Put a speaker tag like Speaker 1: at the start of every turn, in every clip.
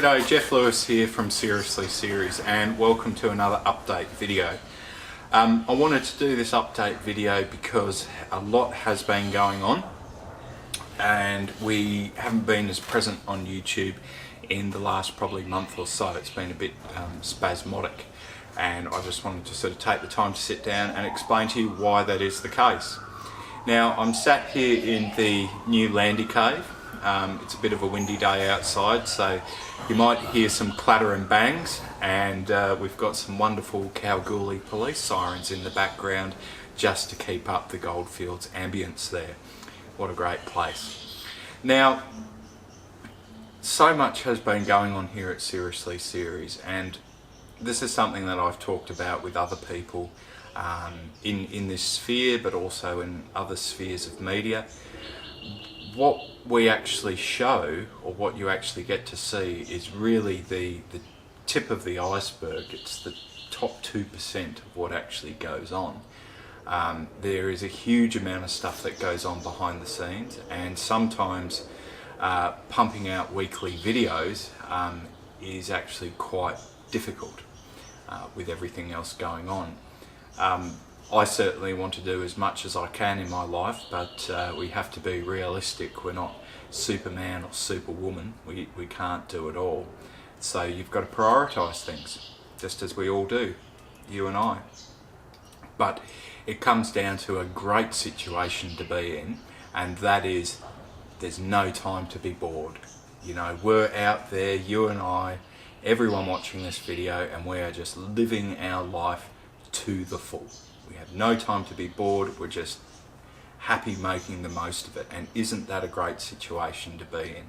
Speaker 1: G'day, Geoff Lewis here from Seriously Series, and welcome to another update video. I wanted to do this update video because a lot has been going on and we haven't been as present on YouTube in the last probably month or so. It's been a bit spasmodic, and I just wanted to sort of take the time to sit down and explain to you why that is the case. Now, I'm sat here in the new Landy Cave. It's a bit of a windy day outside, so you might hear some clatter and bangs, and we've got some wonderful Kalgoorlie police sirens in the background just to keep up the Goldfields ambience there. What a great place. Now, so much has been going on here at Seriously Series, and this is something that I've talked about with other people in this sphere, but also in other spheres of media. What we actually show, or what you actually get to see, is really the tip of the iceberg. It's the top 2% of what actually goes on. There is a huge amount of stuff that goes on behind the scenes, and sometimes pumping out weekly videos is actually quite difficult with everything else going on. I certainly want to do as much as I can in my life, but we have to be realistic. We're not Superman or Superwoman. We can't do it all. So you've got to prioritise things, just as we all do, you and I. But it comes down to a great situation to be in, and that is there's no time to be bored. You know, we're out there, you and I, everyone watching this video, and we are just living our life to the full. We have no time to be bored. We're just happy making the most of it. And isn't that a great situation to be in?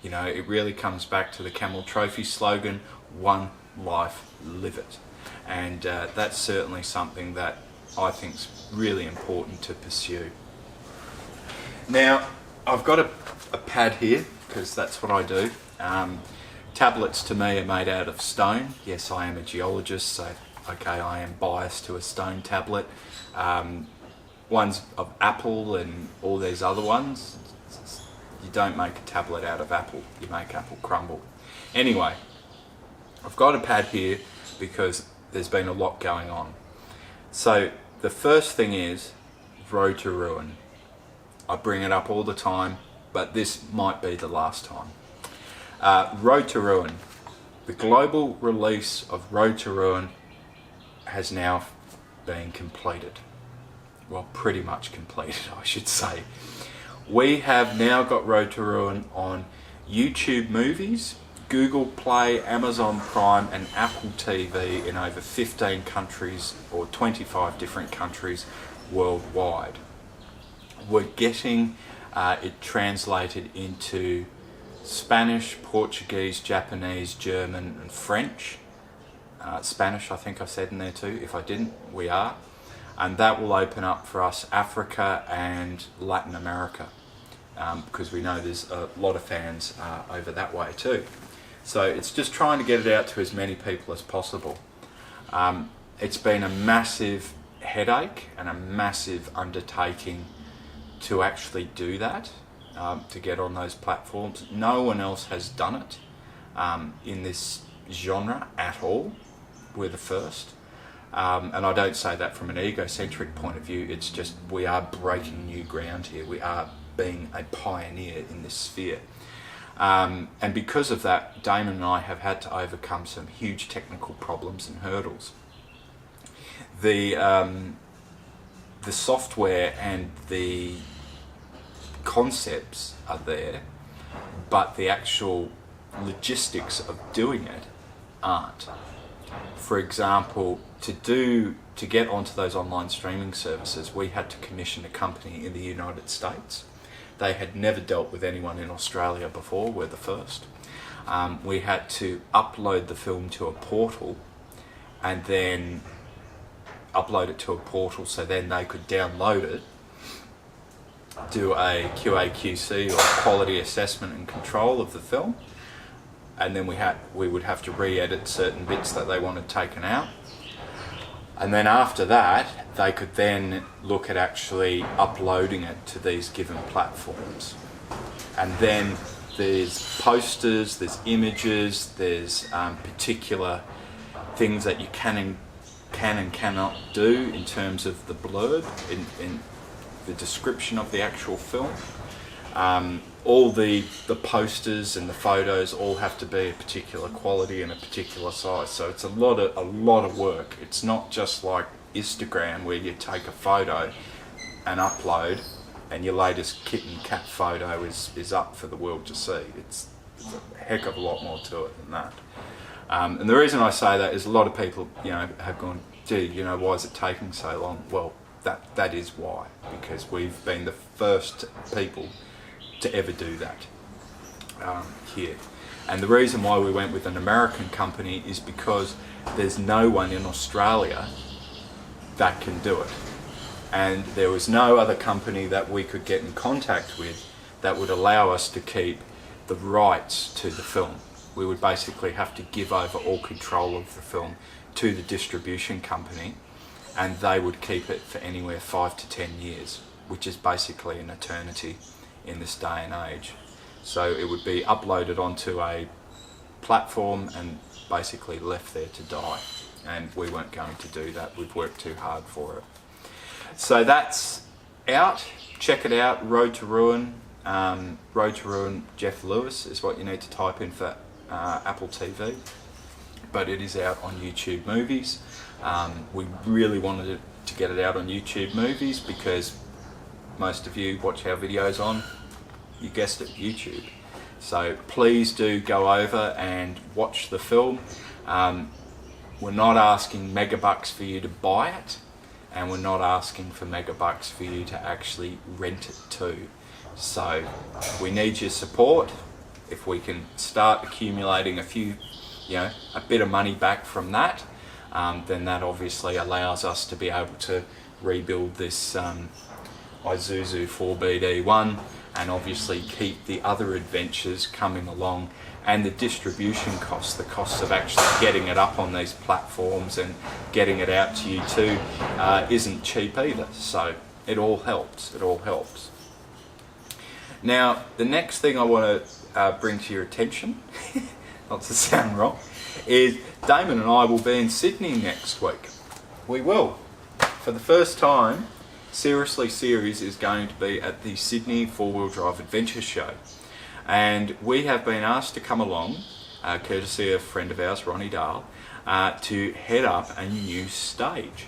Speaker 1: You know, it really comes back to the Camel Trophy slogan, one life, live it. And that's certainly something that I think is really important to pursue. Now, I've got a pad here, because that's what I do. Tablets to me are made out of stone. Yes, I am a geologist, so okay, I am biased to a stone tablet. Ones of apple and all these other ones, you don't make a tablet out of apple, you make apple crumble. Anyway, I've got a pad here because there's been a lot going on. So the first thing is Road to Ruin. I bring it up all the time, but this might be the last time. Road to Ruin. The global release of Road to Ruin has now been completed. Well, pretty much completed, I should say. We have now got Road to Ruin on YouTube Movies, Google Play, Amazon Prime and Apple TV in over 15 countries, or 25 different countries worldwide. We're getting it translated into Spanish, Portuguese, Japanese, German and French. Spanish, I think I said in there too. If I didn't, we are. And that will open up for us Africa and Latin America, because we know there's a lot of fans over that way too. So it's just trying to get it out to as many people as possible. It's been a massive headache and a massive undertaking to actually do that, to get on those platforms. No one else has done it in this genre at all. We're the first, and I don't say that from an egocentric point of view. It's just we are breaking new ground here. We are being a pioneer in this sphere, and because of that, Damon and I have had to overcome some huge technical problems and hurdles. The software and the concepts are there, but the actual logistics of doing it aren't. For example, to get onto those online streaming services, we had to commission a company in the United States. They had never dealt with anyone in Australia before. We're the first. We had to upload the film to a portal, and then upload it to a portal so then they could download it, do a QA/QC or quality assessment and control of the film, and then we would have to re-edit certain bits that they wanted taken out, and then after that they could then look at actually uploading it to these given platforms, and then there's posters, there's images, there's particular things that you can and cannot do in terms of the blurb, in the description of the actual film. All the posters and the photos all have to be a particular quality and a particular size. So it's a lot of work. It's not just like Instagram where you take a photo and upload and your latest kitten cat photo is up for the world to see. It's a heck of a lot more to it than that. And the reason I say that is a lot of people, have gone, gee, why is it taking so long? Well, that is why, because we've been the first people to ever do that here. And the reason why we went with an American company is because there's no one in Australia that can do it. And there was no other company that we could get in contact with that would allow us to keep the rights to the film. We would basically have to give over all control of the film to the distribution company, and they would keep it for anywhere 5 to 10 years, which is basically an eternity in this day and age. So it would be uploaded onto a platform and basically left there to die, and we weren't going to do that. We've worked too hard for it. So that's out. Check it out. Road to Ruin. Road to Ruin Geoff Lewis is what you need to type in for Apple TV, but it is out on YouTube Movies. We really wanted to get it out on YouTube Movies because most of you watch our videos on, you guessed it, YouTube. So please do go over and watch the film. We're not asking megabucks for you to buy it, and we're not asking for megabucks for you to actually rent it too. So we need your support. If we can start accumulating a bit of money back from that, then that obviously allows us to be able to rebuild this Isuzu 4BD1 and obviously keep the other adventures coming along, and the distribution costs, the costs of actually getting it up on these platforms and getting it out to you too, isn't cheap either. So it all helps. Now, the next thing I want to bring to your attention, not to sound wrong, is Damon and I will be in Sydney next week. We will. For the first time, Seriously Series is going to be at the Sydney 4-Wheel Drive Adventure Show. And we have been asked to come along, courtesy of a friend of ours, Ronnie Dahl, to head up a new stage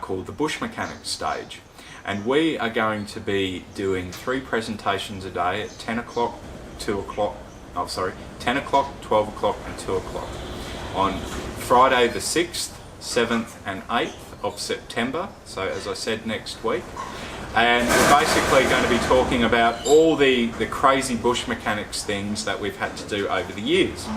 Speaker 1: called the Bush Mechanics stage. And we are going to be doing 3 presentations a day at 10 o'clock, 10 o'clock, 12 o'clock and 2 o'clock on Friday the 6th, 7th and 8th of September, so as I said, next week. And we're basically going to be talking about all the crazy bush mechanics things that we've had to do over the years.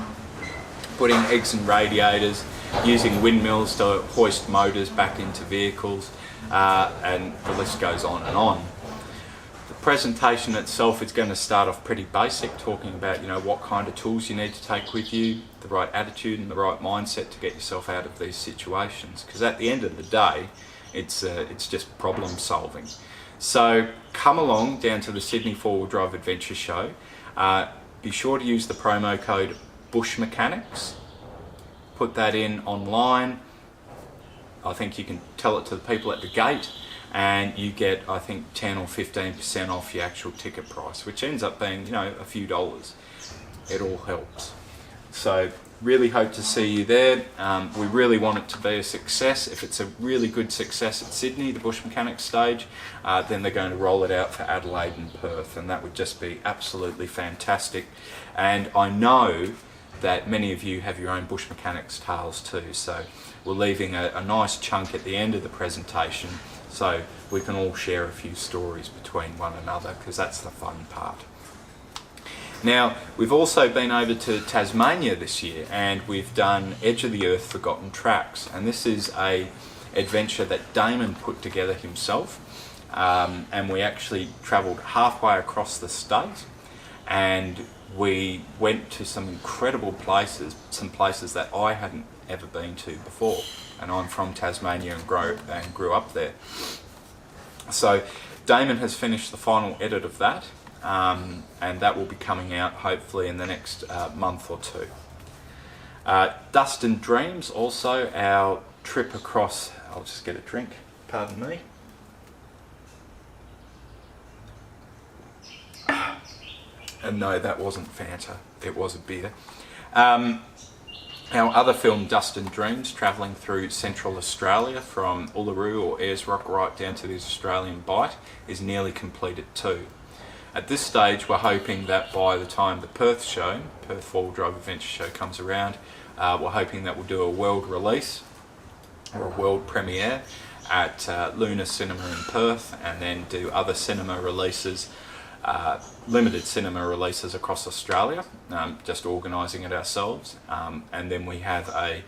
Speaker 1: Putting eggs in radiators, using windmills to hoist motors back into vehicles, and the list goes on and on. The presentation itself is going to start off pretty basic, talking about what kind of tools you need to take with you, the right attitude and the right mindset to get yourself out of these situations, because at the end of the day it's just problem solving. So come along down to the Sydney 4-Wheel Drive Adventure Show. Be sure to use the promo code Bush Mechanics. Put that in online. I think you can tell it to the people at the gate, and you get, I think, 10 or 15% off your actual ticket price, which ends up being, a few dollars. It all helps. So really hope to see you there. We really want it to be a success. If it's a really good success at Sydney, the Bush Mechanics stage, then they're going to roll it out for Adelaide and Perth, and that would just be absolutely fantastic. And I know that many of you have your own Bush Mechanics tales too, so we're leaving a nice chunk at the end of the presentation so we can all share a few stories between one another, because that's the fun part. Now, we've also been over to Tasmania this year, and we've done Edge of the Earth Forgotten Tracks, and this is a adventure that Damon put together himself, and we actually travelled halfway across the state, and we went to some incredible places, some places that I hadn't ever been to before, and I'm from Tasmania and grew up there. So Damon has finished the final edit of that. and that will be coming out hopefully in the next month or two. Dust and Dreams, also our trip across, I'll just get a drink, pardon me. And no, that wasn't Fanta, it was a beer. Our other film, Dust and Dreams, travelling through Central Australia from Uluru or Ayers Rock right down to the Australian Bight, is nearly completed too. At this stage, we're hoping that by the time the Perth show, Perth 4-Wheel Drive Adventure Show comes around, we're hoping that we'll do a world release or a world premiere at Luna Cinema in Perth, and then do other cinema releases, limited cinema releases across Australia, just organising it ourselves. And then we have a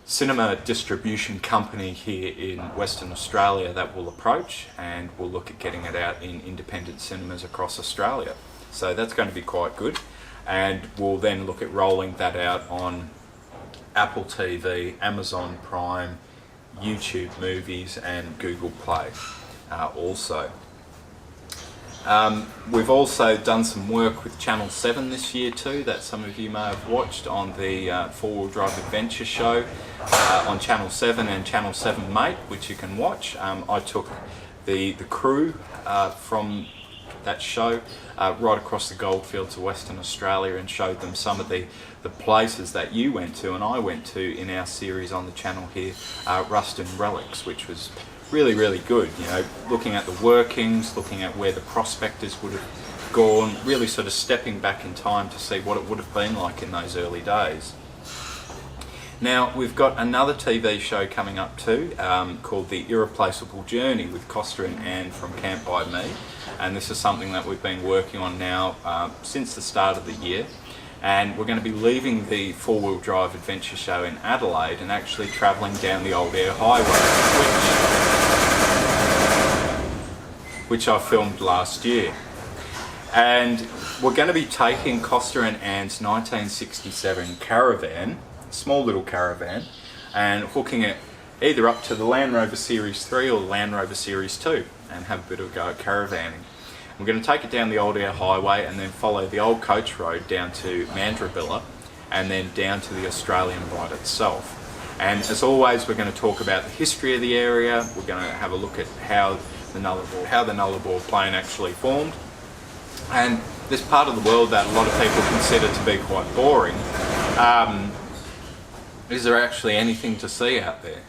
Speaker 1: cinema distribution company here in Western Australia that will approach, and we'll look at getting it out in independent cinemas across Australia. So that's going to be quite good, and we'll then look at rolling that out on Apple TV, Amazon Prime, YouTube Movies and Google Play also. We've also done some work with Channel 7 this year too, that some of you may have watched on the 4-Wheel Drive Adventure Show on Channel 7 and Channel 7 Mate, which you can watch. I took the crew from that show right across the goldfields of Western Australia and showed them some of the places that you went to and I went to in our series on the channel here, Rust and Relics, which was really, really good. You know, looking at the workings, looking at where the prospectors would have gone, really sort of stepping back in time to see what it would have been like in those early days. Now, we've got another TV show coming up too, called The Irreplaceable Journey with Costa and Anne from Camp By Me, and this is something that we've been working on now since the start of the year. And we're going to be leaving the 4-Wheel Drive Adventure Show in Adelaide and actually travelling down the Old Air Highway, which I filmed last year. And we're going to be taking Costa and Anne's 1967 caravan, small little caravan, and hooking it either up to the Land Rover Series 3 or the Land Rover Series 2 and have a bit of a go at caravanning. We're going to take it down the Old Air Highway and then follow the old coach road down to Mandurabilla and then down to the Australian Bight itself. And as always, we're going to talk about the history of the area. We're going to have a look at how the Nullarbor Plain actually formed. And this part of the world that a lot of people consider to be quite boring, is there actually anything to see out there?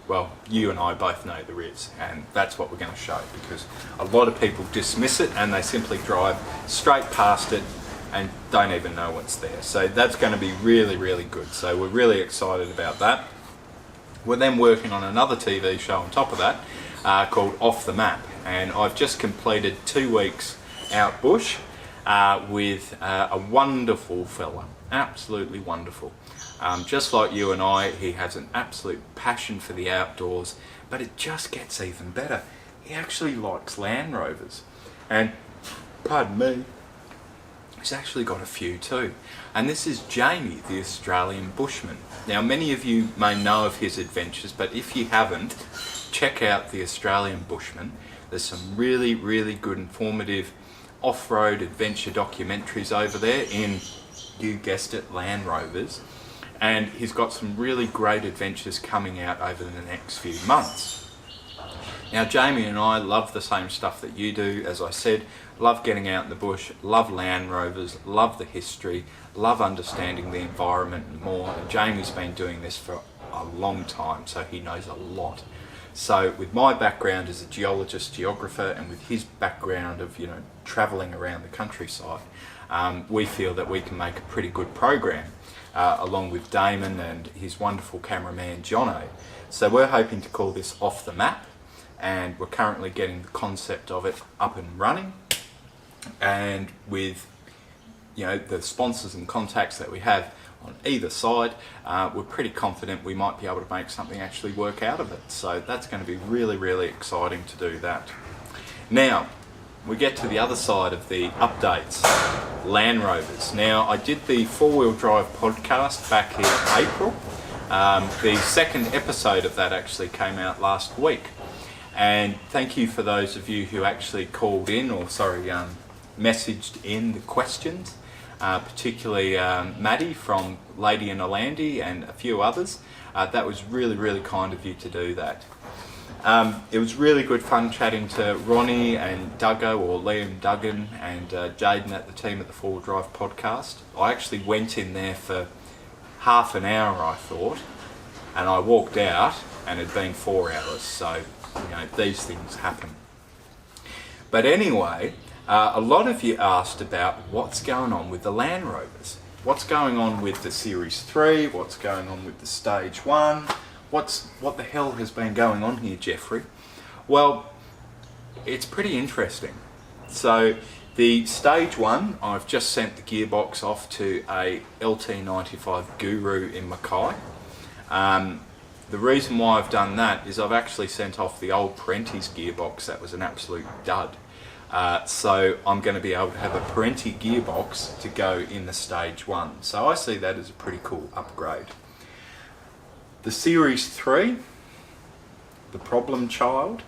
Speaker 1: Well, you and I both know there is, and that's what we're going to show, because a lot of people dismiss it and they simply drive straight past it and don't even know what's there. So that's going to be really, really good. So we're really excited about that. We're then working on another TV show on top of that called Off the Map, and I've just completed 2 weeks out bush with a wonderful fella, absolutely wonderful. Just like you and I, he has an absolute passion for the outdoors, but it just gets even better. He actually likes Land Rovers, and pardon me, he's actually got a few too. And this is Jamie, the Australian bushman. Now, many of you may know of his adventures, but if you haven't, check out the Australian bushman. There's some really, really good, informative off-road adventure documentaries over there in, you guessed it, Land Rovers. And he's got some really great adventures coming out over the next few months. Now, Jamie and I love the same stuff that you do, as I said, love getting out in the bush, love Land Rovers, love the history, love understanding the environment and more. And Jamie's been doing this for a long time, so he knows a lot. So with my background as a geologist, geographer, and with his background of, travelling around the countryside, we feel that we can make a pretty good program. Along with Damon and his wonderful cameraman Jono. So we're hoping to call this Off the Map, and we're currently getting the concept of it up and running, and with the sponsors and contacts that we have on either side, we're pretty confident we might be able to make something actually work out of it. So that's going to be really, really exciting to do that. Now we get to the other side of the updates, Land Rovers. Now, I did the 4-Wheel Drive podcast back in April. The second episode of that actually came out last week. And thank you for those of you who actually called in, or messaged in the questions, particularly Maddie from Lady and Orlandi and a few others. That was really, really kind of you to do that. It was really good fun chatting to Ronnie and Duggo, or Liam Duggan, and Jaden at the team at the Four Drive podcast. I actually went in there for half an hour, I thought, and I walked out and it had been 4 hours, so these things happen. But anyway, a lot of you asked about what's going on with the Land Rovers. What's going on with the Series 3? What's going on with the Stage 1? What the hell has been going on here, Jeffrey? Well, it's pretty interesting. So the Stage 1, I've just sent the gearbox off to a LT95 Guru in Mackay. The reason why I've done that is I've actually sent off the old Parenti's gearbox that was an absolute dud. So I'm going to be able to have a Parenti gearbox to go in the Stage 1. So I see that as a pretty cool upgrade. The Series 3, the problem child,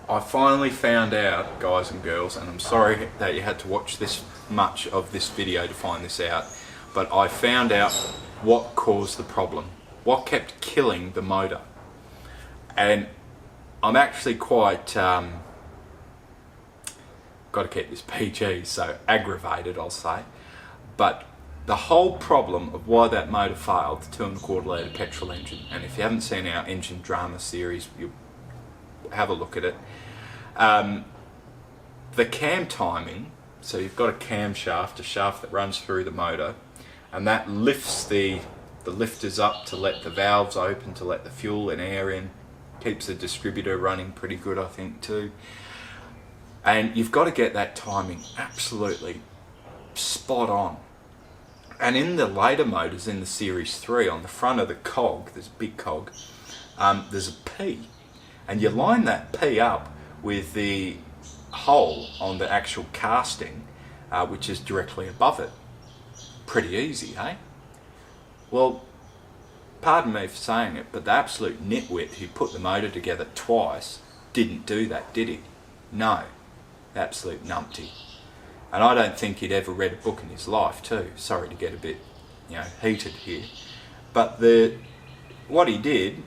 Speaker 1: I finally found out, guys and girls, and I'm sorry that you had to watch this much of this video to find this out, but I found out what caused the problem, what kept killing the motor. And I'm actually quite, got to keep this PG, so aggravated I'll say, but the whole problem of why that motor failed, the 2.25 litre petrol engine, and if you haven't seen our engine drama series, you have a look at it. The cam timing, so you've got a camshaft, a shaft that runs through the motor, and that lifts the lifters up to let the valves open, to let the fuel and air in, keeps the distributor running pretty good, I think, too. And you've got to get that timing absolutely spot on. And in the later motors, in the Series 3, on the front of the cog, there's a big cog, there's a P. And you line that P up with the hole on the actual casting, which is directly above it. Pretty easy, eh? Well, pardon me for saying it, but the absolute nitwit who put the motor together twice didn't do that, did he? No. Absolute numpty. And I don't think he'd ever read a book in his life too. Sorry to get a bit, heated here. But what he did,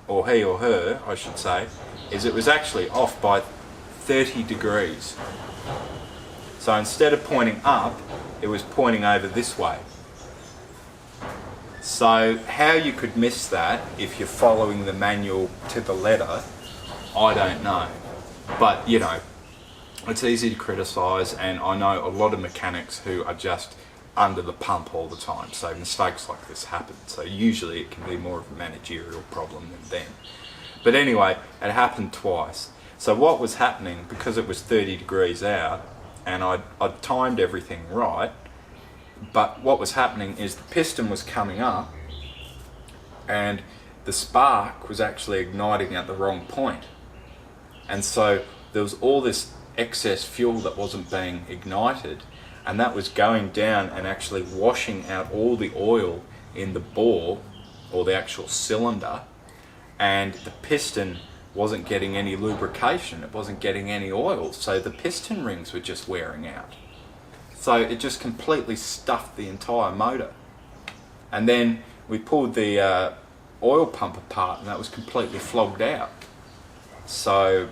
Speaker 1: or he or her, I should say, is it was actually off by 30 degrees. So instead of pointing up, it was pointing over this way. So how you could miss that if you're following the manual to the letter, I don't know. But, it's easy to criticise, and I know a lot of mechanics who are just under the pump all the time, so mistakes like this happen. So usually it can be more of a managerial problem than them. But anyway, it happened twice. So what was happening, because it was 30 degrees out, and I'd timed everything right, but what was happening is the piston was coming up, and the spark was actually igniting at the wrong point. And so there was all this excess fuel that wasn't being ignited, and that was going down and actually washing out all the oil in the bore, or the actual cylinder, and the piston wasn't getting any lubrication, it wasn't getting any oil, so the piston rings were just wearing out. So it just completely stuffed the entire motor. And then we pulled the oil pump apart, and that was completely flogged out. So,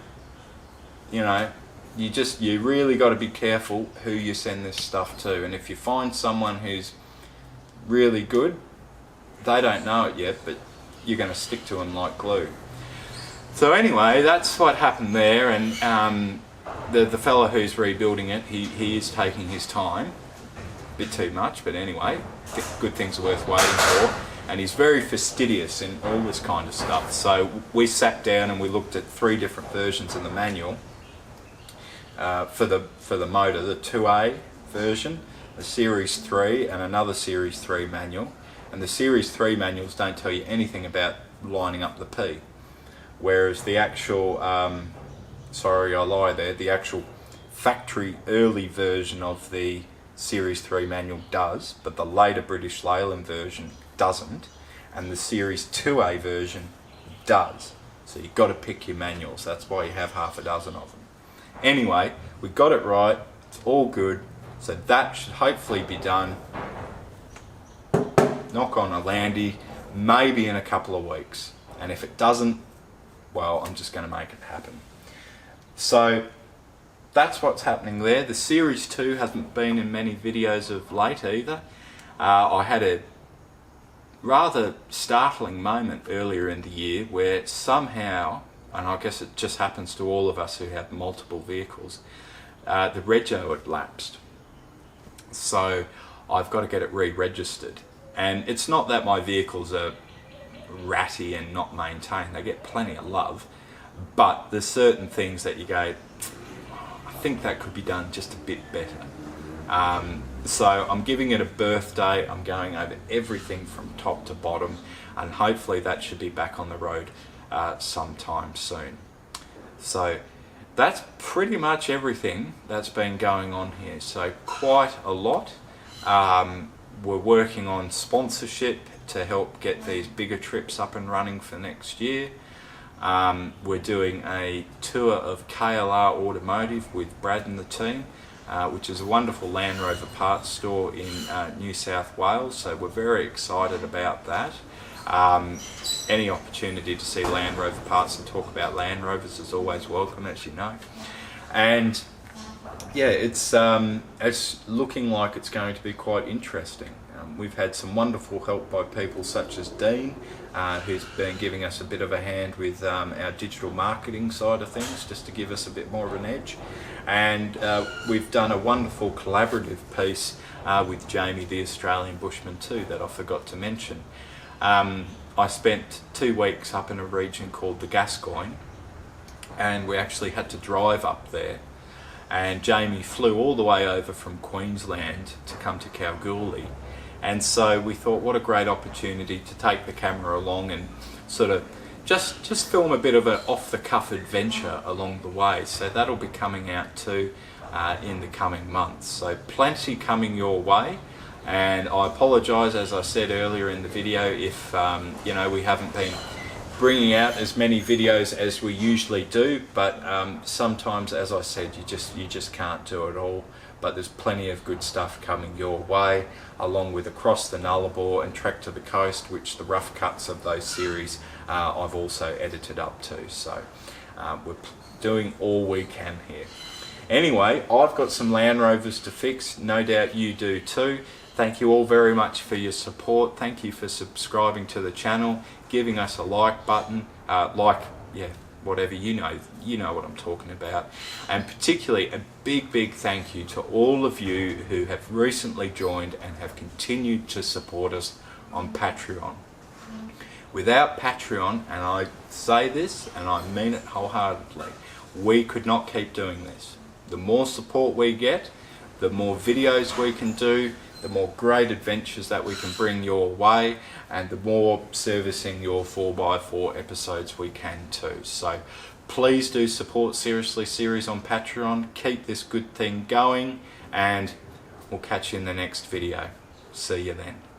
Speaker 1: you really got to be careful who you send this stuff to. And if you find someone who's really good, they don't know it yet, but you're going to stick to them like glue. So anyway, that's what happened there. And the fella who's rebuilding it, he is taking his time, a bit too much, but anyway, good things are worth waiting for. And he's very fastidious in all this kind of stuff. So we sat down and we looked at 3 different versions of the manual. For the motor, the 2A version, a Series 3 and another Series 3 manual. And the Series 3 manuals don't tell you anything about lining up the P. Whereas the actual, the actual factory early version of the Series 3 manual does, but the later British Leyland version doesn't, and the Series 2A version does. So you've got to pick your manuals, that's why you have half a dozen of them. Anyway, we got it right, all good. So that should hopefully be done, knock on a landy, maybe in a couple of weeks. And if it doesn't, well, I'm just going to make it happen. So that's what's happening there. The Series 2 hasn't been in many videos of late either. I had a rather startling moment earlier in the year where somehow, and I guess it just happens to all of us who have multiple vehicles, the rego had lapsed. So I've got to get it re-registered. And it's not that my vehicles are ratty and not maintained, they get plenty of love, but there's certain things that you go, I think that could be done just a bit better. So I'm giving it a birthday, I'm going over everything from top to bottom, and hopefully that should be back on the road sometime soon. So that's pretty much everything that's been going on here, so quite a lot. We're working on sponsorship to help get these bigger trips up and running for next year. We're doing a tour of KLR Automotive with Brad and the team, which is a wonderful Land Rover parts store in New South Wales, so we're very excited about that. Any opportunity to see Land Rover parts and talk about Land Rovers is always welcome, as you know. And yeah, it's looking like it's going to be quite interesting. We've had some wonderful help by people such as Dean, who's been giving us a bit of a hand with our digital marketing side of things, just to give us a bit more of an edge. And we've done a wonderful collaborative piece with Jamie, the Australian Bushman too, that I forgot to mention. I spent 2 weeks up in a region called the Gascoyne, and we actually had to drive up there. And Jamie flew all the way over from Queensland to come to Kalgoorlie. And so we thought, what a great opportunity to take the camera along and sort of just film a bit of an off-the-cuff adventure along the way. So that'll be coming out too in the coming months. So plenty coming your way. And I apologise, as I said earlier in the video, if you know, we haven't been bringing out as many videos as we usually do, but sometimes, as I said, you just can't do it all. But there's plenty of good stuff coming your way, along with Across the Nullarbor and Trek to the Coast, which the rough cuts of those series I've also edited up to. So we're doing all we can here. Anyway, I've got some Land Rovers to fix, no doubt you do too. Thank you all very much for your support. Thank you for subscribing to the channel, giving us a like button, whatever, you know what I'm talking about. And particularly a big thank you to all of you who have recently joined and have continued to support us on Patreon. Without Patreon, and I say this and I mean it wholeheartedly, we could not keep doing this. The more support we get, the more videos we can do, the more great adventures that we can bring your way, and the more servicing your 4x4 episodes we can too. So please do support Seriously Series on Patreon. Keep this good thing going, and we'll catch you in the next video. See you then.